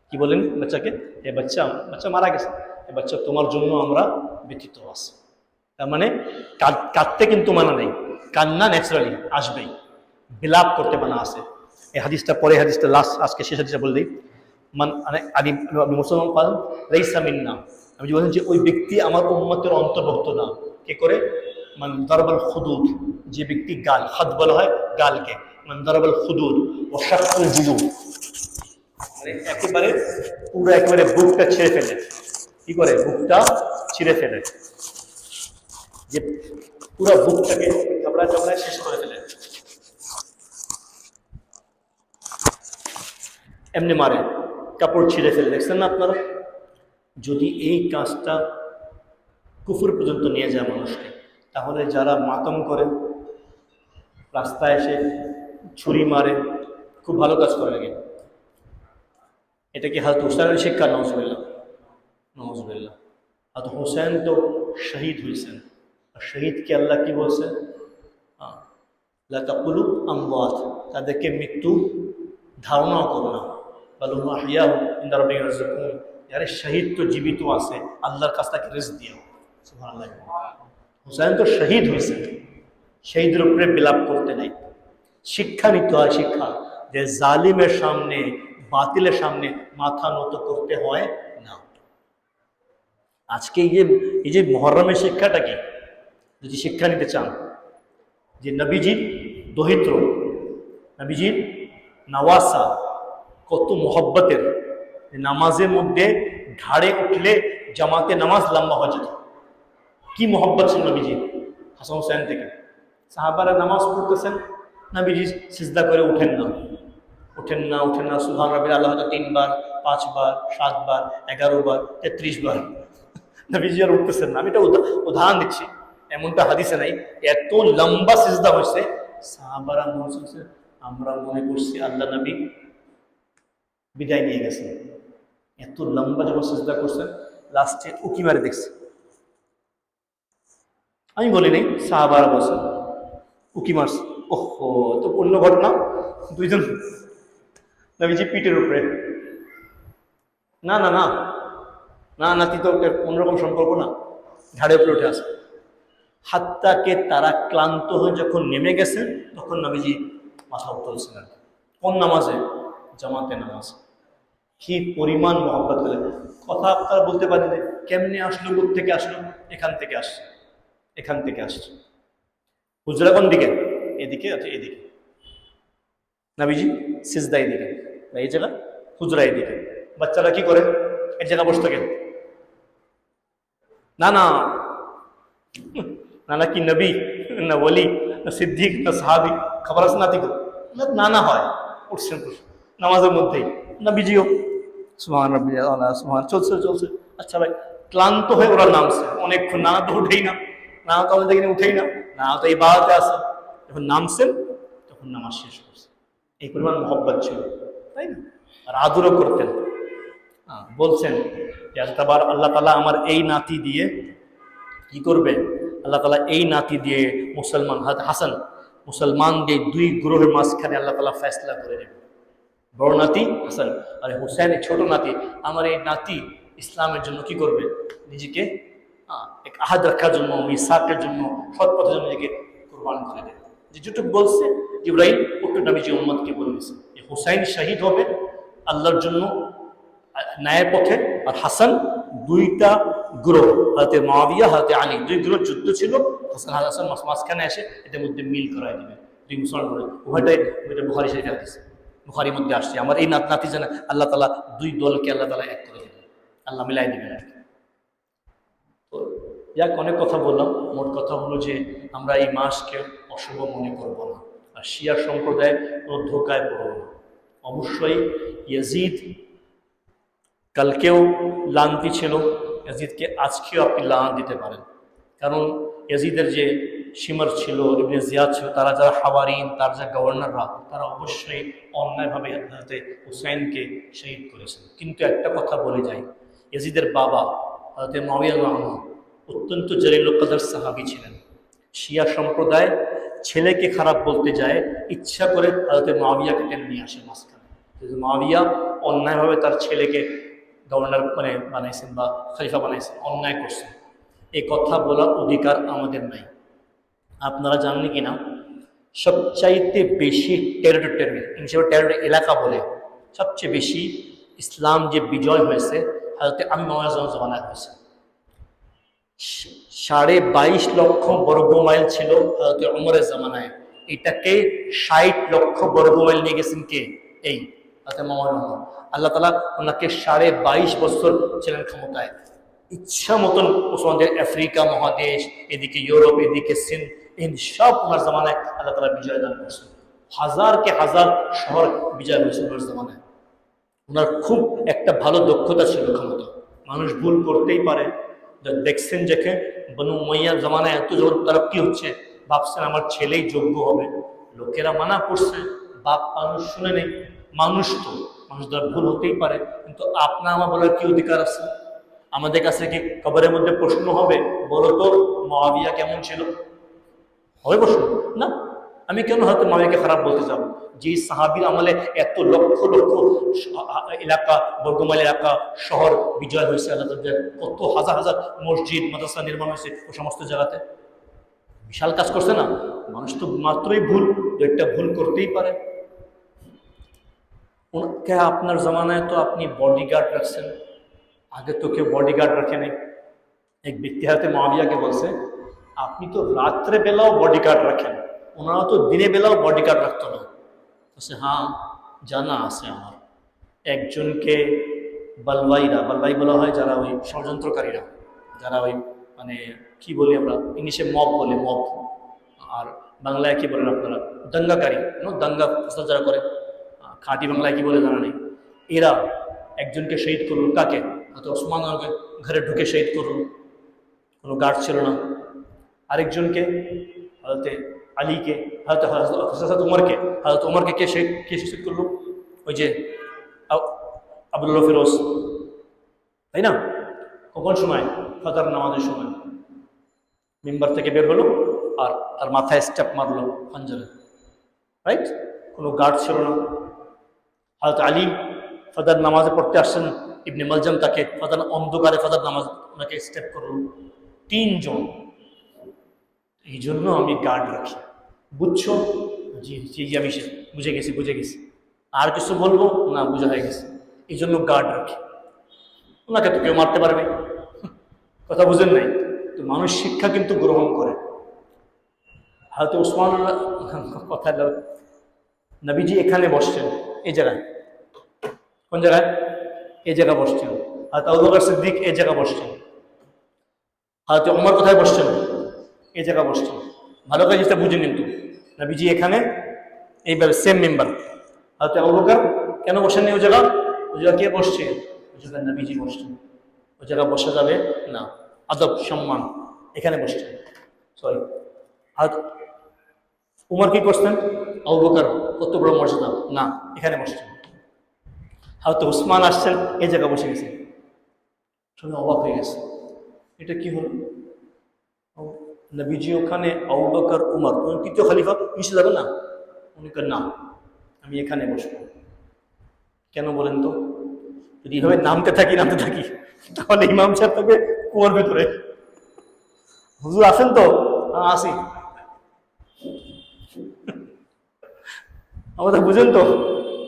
কি বলেন বাচ্চাকে? এ বাচ্চা, বাচ্চা মারা গেছে, এ বাচ্চা তোমার জন্য আমরা ব্যথিত আছি। তার মানে কাঁদতে কিন্তু মানা নেই, কান্না ন্যাচারালি আসবেই, বিলাপ করতে মানা আছে। এই হাদিসটা পরে, হাদিসটা লাস্ট আজকে শেষ হাদিসটা বললেই মান আদি মুসলমান পাল লাইসা মিন্না, আমি যে বলছেন যে ওই ব্যক্তি আমার উম্মতের অন্তর্ভুক্ত না। কে করে? মান দারাবাল খুদুদ, যে ব্যক্তি গাল, হাত বলা হয় গালকে, মান দারাবাল খুদুদ ও শাক্কুল জুজুব, মানে একেবারে পুরো একেবারে বুকটা ছিঁড়ে ফেলে। কি করে? বুকটা ছিঁড়ে ফেলে, যে পুরো বুকটাকে কামড়ায় কামড়ায় শেষ করে ফেলে, এমনি মারে, কাপড় ছিঁড়ে ফেলে। দেখছেন না আপনারা? যদি এই কাজটা কুফর পর্যন্ত নিয়ে যায় মানুষকে, তাহলে যারা মাতম করে, রাস্তায় এসে ছুরি মারে, খুব ভালো কাজ করে নাকি? এটা কি হযরত হুসাইনের শিক্ষা? নাউজুবিল্লাহ, নাউজুবিল্লাহ। হযরত হুসাইন তো শহীদ হয়েছেন, আর শহীদকে আল্লাহ কি বলছেন? লা তাকুলু আমওয়াত, তাদেরকে মৃত্যু ধারণাও করো না, বলুন আহইয়াহু ইনদা রাব্বিহিম ইয়ারযুকুন, আরে শহীদ তো জীবিত আছে, আল্লাহর কাছ থেকে রিজক দিও। সুবহানাল্লাহ। হুসাইন তো শহীদ হয়েছে, শহীদের উপরে বিলাপ করতে নাই। শিক্ষা নিতে হয়, শিক্ষা, যে জালিমের সামনে, বাতিলের সামনে মাথা নত করতে হয় না। আজকে এই যে মুহররমের শিক্ষাটা কি, যদি শিক্ষা নিতে চান, যে নবীজির দহিত্র, নবীজির নওয়াসা কত মোহব্বতের, নামাজের মধ্যে ঘাড়ে উঠলে জামাতে নামাজ লম্বা হয়ে যেত। কি মোহব্বত ছিল নবীজির হাসান হুসাইন থেকে। সাহাবারা নামাজ পড়তেছেন, নবীজি সিজদা করে উঠেন না, উঠেন না, উঠেন না, সুবহান রাব্বিল আলা হয়তো 3 বার, 5 বার, 7 বার, 11 বার, 33 বার, নবীজি আর উঠতেছেন না। আমি এটা উদাহরণ দিচ্ছি, এমনটা হাদিসে নাই। এত লম্বা সিজদা হয়েছে, সাহাবারা মনে করছে, আমরা মনে করছি আল্লাহ নবী বিদায় নিয়ে গেছেন। এত লম্বা যখন সিজদা করছেন, লাস্টে উকি মারে দেখছে। আমি বলি নাই, সাহাবারা বলছেন উকি মারছে। ওহো, তো অন্য ঘটনা, দুইজন নবীজি পিঠের উপরে, না না না না, নাতি তো অন্যরকম সম্পর্ক না, ঘাড়ে উপরে উঠে আসে। হাত্তাকে তারা ক্লান্ত হয়ে যখন নেমে গেছেন, তখন নবীজি মাথা তুলছেন। কোন নামাজে? জামাতে নামাজ। কি পরিমাণ মহব্বত করে কথা আপনারা বলতে পারেন যে কেমনে আসলো, কোথা থেকে আসলো? এখান থেকে আসছে, এখান থেকে আসছে। হুজরা কোন দিকে? এদিকে আছে, এদিকে নবীজি সিজদা এদিকে, এই জায়গা হুজরা এদিকে। বাচ্চারা কি করে? এক জায়গা বসে থাকে। না না না, না কি নবী না ওলি না সিদ্দিক না সাহাবি, খবর আছে নাতি গো, না না হয় উঠছেন নামাজের মধ্যেই। নবীজিও সুবহান রাব্বিয়াল আলা, সুবহান, চলছে চলছে। আচ্ছা ভাই, ক্লান্ত হয়ে ওরা নামছে অনেকক্ষণ, না তো উঠেই না, না তো আমাদের এখানে উঠেই না, না তো এই বাড়াতে আছে। যখন নামছেন তখন নামাজ শেষ করছে। এই পরিমাণ মহব্বত ছিল, তাই না? আর আদরও করতেন। বলছেন যে আল্লাহ তাআলা আমার এই নাতি দিয়ে কি করবে? আল্লাহ তাআলা এই নাতি দিয়ে মুসলমান হাসান, মুসলমানদের দুই গ্রহের মাঝখানে আল্লাহ তাআলা ফয়সালা করে দেবে। বড় নাতি হাসান, আর হুসাইনের ছোট নাতি, আমার এই নাতি ইসলামের জন্য কি করবে? নিজেকে এক আহাদ রাখার জন্য, মিসাকের জন্য, সৎ পথের জন্য নিজেকে কুরবান করে দেবে। যেটুকু বলছে ইব্রাহিম, ওটুকু নবীজি উম্মতকে বলে দিয়েছে যে হুসাইন শহীদ হবে আল্লাহর জন্য ন্যায়ের পথে, আর হাসান দুইটা গ্রহ, হাতে মুআবিয়া হাতে আলী, দুই গ্রহ যুদ্ধ ছিল, হাসান মাঝখানে এসে এদের মধ্যে মিল করাই দিবে। দুই মুসলমান করে উভয়টাই, ওইটা বুখারী শরীফে হাদিস, বুখারীর মধ্যে আসছে। আমার এই নাতি যেন আল্লাহ তাআলা দুই দলকে আল্লাহ তাআলা এক করে দেবেন, আল্লাহ মিলাই দিবেন আর কি। তো যাক, অনেক কথা বললাম। মোট কথা হলো যে আমরা এই মাসকে অশুভ মনে করব না, আর শিয়া সম্প্রদায়ের কোনো ধোকায় পড়ব না। অবশ্যই ইয়াজিদ কালকেও লান্তি ছিল, ইয়াজিদকে আজকেও আপনি লাআন দিতে পারেন। কারণ ইয়াজিদের যে শিমর ছিল, ইবনে জিয়াদ ছিল, তারা যারা হাওয়ারিন, তার যে গভর্নররা, তারা অবশ্যই অন্যায়ভাবে হযরতে হুসাইনকে শহীদ করেছেন। কিন্তু একটা কথা বলে যাই, ইয়াজিদের বাবা হযরতে মুআবিয়া রাদিয়াল্লাহু আনহু অত্যন্ত জলিলুল কদর সাহাবী ছিলেন। শিয়া সম্প্রদায় ছেলেকে খারাপ বলতে যায়, ইচ্ছা করে হযরতে মুআবিয়াকে টেনে নিয়ে আসে মাঝখানে। মুআবিয়া অন্যায়ভাবে তার ছেলেকে গভর্নর বানাইছেন বা খলিফা বানাইছেন, অন্যায় করছেন। এই কথা বলার অধিকার আমাদের নাই। আপনারা জানেন কি না, সবচাইতে বেশি টেরর এলাকা বলে সবচেয়ে বেশি ইসলাম যে বিজয় হয়েছে হযরতে আম্মা মুআওয়াজ জমানায় হয়েছে। 22.5 লক্ষ বর্গমাইল ছিল হযরতে ওমরের জামানায়, এটাকে 60 লক্ষ বর্গমাইল নিয়ে গেছেন কে? এই হযরতে মুআওয়াজ। আল্লাহ তাআলা ওনাকে 22.5 বছর ছিলেন ক্ষমতায়। ইচ্ছা মতন মুসলমানদের আফ্রিকা মহাদেশ, এদিকে ইউরোপ, এদিকে সিন্ধ, সব ওনার জামানায় আল্লাহ তাআলা বিজয় দান করছেন। হাজারকে হাজার শহর বিজয় হয়েছে ওনার জামানায়। ওনার খুব একটা ভালো দক্ষতা ছিল, ক্ষমতা। মানুষ ভুল করতেই পারে। দেখছেন যেখানে বনু উমাইয়ার জামানায় এত জোর তারক্কি হচ্ছে, ভাবছেন আমার ছেলেই যোগ্য হবে। লোকেরা মানা করছে, বাপ মানুষ শুনে নেই। মানুষ দ্বারা ভুল হতেই পারে, কিন্তু আপনার আমার বলার কি অধিকার আছে? আমাদের কাছে কি কবরের মধ্যে প্রশ্ন হবে, বলো তো মুআবিয়া কেমন ছিল? হবে প্রশ্ন? না। আমি কেন হয়তো মুআবিয়াকে খারাপ বলতে যাব? যে সাহাবীর আমলে এত লক্ষ লক্ষ এলাকা, বর্গমাইল এলাকা, শহর বিজয় হয়েছে, আল্লাহ তাআলা কত হাজার হাজার মসজিদ মাদ্রাসা নির্মাণ হয়েছে ও সমস্ত জায়গাতে, বিশাল কাজ করছে না? মানুষ তো মাত্রই ভুল, একটা ভুল করতেই পারে। ওনাকে আপনার জামানায় তো আপনি বডিগার্ড রাখছেন, আগে তো কেউ বডিগার্ড রাখেনি। এক ব্যক্তি হাতে মুআবিয়াকে বলছে, আপনি তো রাত্রে বেলাও বডিগার্ড রাখেন, ওনারা তো দিনে বেলাও বডিগার্ড রাখতো না। বলছে, হ্যাঁ জানা আছে আমার। একজনকে বালবাই বলা হয় যারা ওই ষড়যন্ত্রকারীরা, যারা ওই কি বলি আমরা ইংলিশে মব বলে, মব, আর বাংলায় কি বলেন আপনারা, দাঙ্গাকারী, দাঙ্গা ফসাদ যারা করে, খাঁটি বাংলায় কি বলে জানা নেই। এরা একজনকে শহীদ করলো। কাকে? হয়তো ওসমান ঘরে ঢুকে শহীদ করলো, কোনো গার্ড ছিল না। আরেকজনকে হযরতে আলীকে, হযরত উমরকে কে শহীদ করলো? ওই যে আব্দুল্লাহ ফিরোজ, তাই না? কখন সময়? ফজর নামাজের সময় মিম্বার থেকে বের হলো আর তার মাথায় স্টেপ মারলো খঞ্জরে, রাইট? কোনো গার্ড ছিল না। হযরত আলী ফজর নামাজে পড়তে আসছেন, ইবনে মালজাম তাকে অন্ধকারে ফজর নামাজ ওনাকে স্টেপ করলো। 3 জন। এই জন্য আমি গার্ড রাখি। বুঝছো? জি জি জি, আমি বুঝে গেছি। আর কিছু বলবো না? বুঝা হয়ে গেছে। এই জন্য গার্ড রাখি। ওনাকে তো কেউ মারতে পারবে, কথা বুঝেন নাই? তো মানুষ শিক্ষা কিন্তু গ্রহণ করে। হয়তো ওসমান কথা, নবীজি এখানে বসছেন, এই জায়গায়। কোন জায়গায়? এই জায়গায় বসছেন। হয়তো আবু বকর সিদ্দিক এই জায়গায় বসছেন। হয়তো ওমর কোথায় বসছেন? এই জায়গায় বসছেন। ভালো করে জিনিসটা বুঝে নিন। তো নবীজি এখানে এইভাবে সেম মেম্বার। হয়তো আবু বকর কেন বসেননি ওই জায়গা? ওই জায়গা কে বসছে? ওই জায়গায় নবীজি বসছেন। ওই জায়গা বসা যাবে না, আদব সম্মান। এখানে বসছেন, সরি। হয়তো উমর কি করছেন? আবু বকর কত বড় মর্যাদা, না, এখানে বসছেন। হয়তো উসমান আসছেন, এই জায়গা বসে গেছেন। শুনে অবাক হয়ে গেছে, এটা কি হলো? নবীজি ওখানে, আবু বকর, উমর, তৃতীয় খলিফা মিশে যাবে না? উনি না, আমি এখানে বসবো। কেন বলেন তো? যদি এভাবে নামতে থাকি তাহলে ইমাম সাহেব থাকবে কুয়ার ভেতরে। হুজুর আছেন তো? আসি। আমাদের বুঝেন তো,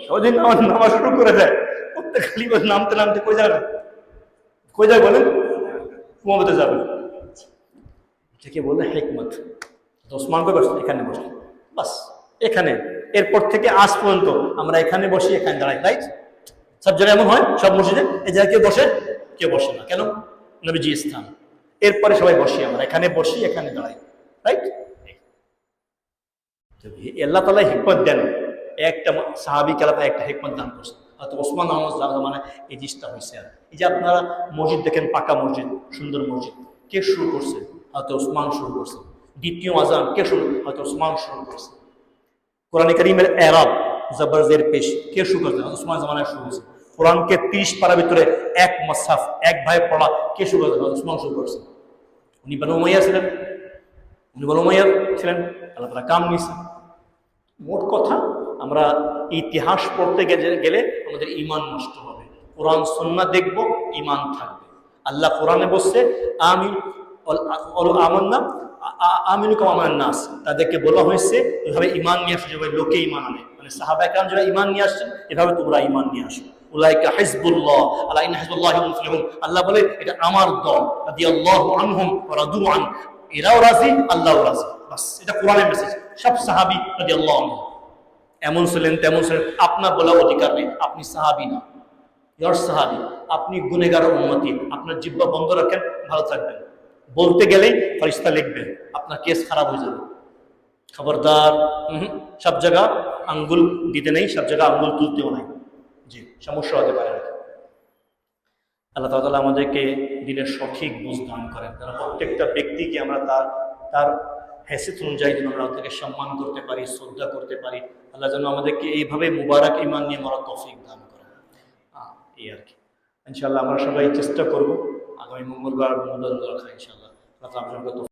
সহজে নামাজ শুরু করে দেয়, প্রত্যেক খলিফা নামতে কই যায় বলেন? কুয়ার ভেতরে যাবে। এটাকে বলে হিকমত। ওসমান কই বসে? এখানে বসে, বাস এখানে। এরপর থেকে আজ পর্যন্ত আমরা এখানে বসি, এখানে দাঁড়াই, রাইট? সব জায়গায় এমন হয়, সব মসজিদে এই জায়গায় কেউ বসে না। কেন? নবীজি স্থান। এরপরে সবাই বসি, আমরা এখানে বসি, এখানে দাঁড়াই, রাইট? আল্লাহ তাআলা হিকমত দেন। একটা সাহাবীকে আল্লাহ একটা হিকমত দান করছে। হয়তো ওসমান মানে এই জিনিসটা হয়েছে। আর এই যে আপনারা মসজিদ দেখেন, পাকা মসজিদ, সুন্দর মসজিদ, কে শুরু করছে? হয়তো ওসমান শুরু করছে। দ্বিতীয় আজান কে শুরু? হয়তো ওসমান শুরু করছে। কোরআন কারীমের এরাব জবর জের পেশ কে শুরু করছে? ওসমান জামানায় শুরু হয়েছে। কোরআনকে 30 পারার ভিতরে এক মাসহাফ এক ভাই পড়া কে শুরু করছে? ওসমান শুরু করছে। উনি বনু উমাইয়া ছিলেন, আল্লাহ তাআলা কাম নিয়েছে। মোট কথা, আমরা ইতিহাস পড়তে গেলে আমাদের ঈমান নষ্ট হবে। কোরআন সুন্নাহ দেখব, ঈমান থাকবে। আল্লাহ কোরআনে বলছে আমি আমান্না আমিনু কামা আমানান নাস, তাদেরকে বলা হয়েছে এভাবে ঈমান নিয়ে আসো যেভাবে লোকে ঈমান আনে, মানে সাহাবায়ে কেরাম যারা ঈমান নিয়ে আসছেন এভাবে তোমরা ঈমান নিয়ে আসো। উলাইকা হিজবুল্লাহ আলা ইন্না হিজবুল্লাহি হুমুল মুফলিহুন। আল্লাহ বলে এটা আমার দল, রাদিয়াল্লাহু আনহুম ওয়া রাদু আন, এরাও রাজি আল্লাহও রাজি। বাস, এটা কোরআনের মেসেজ। সব সাহাবী রাদিয়াল্লাহু আনহু এমন ছিলেন তেমন ছিলেন, আপনার বলার অধিকার নেই, আপনি সাহাবী না, ইয়র সাহাবী, আপনি গুনেহগার উম্মতি। আপনার জিহ্বা বন্ধ রাখেন, ভালো থাকবেন। বলতে গেলেই ফেরেশতা লিখবেন, আপনার কেস খারাপ হয়ে যাবে। খবরদার, সব জায়গা আঙ্গুল দিতে নেই, সব জায়গা আঙ্গুল তুলতেও নাই, জি, সমস্যা হতে পারে। আল্লাহ তাআলা আমাদেরকে দিনের সঠিক বুঝ দান করেন, তারা প্রত্যেকটা ব্যক্তিকে আমরা তার হেসিয়ত অনুযায়ী যেন আমরা তাকে সম্মান করতে পারি, শ্রদ্ধা করতে পারি। আল্লাহ যেন আমাদেরকে এইভাবে মুবারক ঈমান নিয়ে মরার তৌফিক দান করেন। এই আর কি। ইনশাআল্লাহ আমরা সবাই চেষ্টা করব আগামী মঙ্গলবার মুদাররস রাখা, ইনশাআল্লাহ।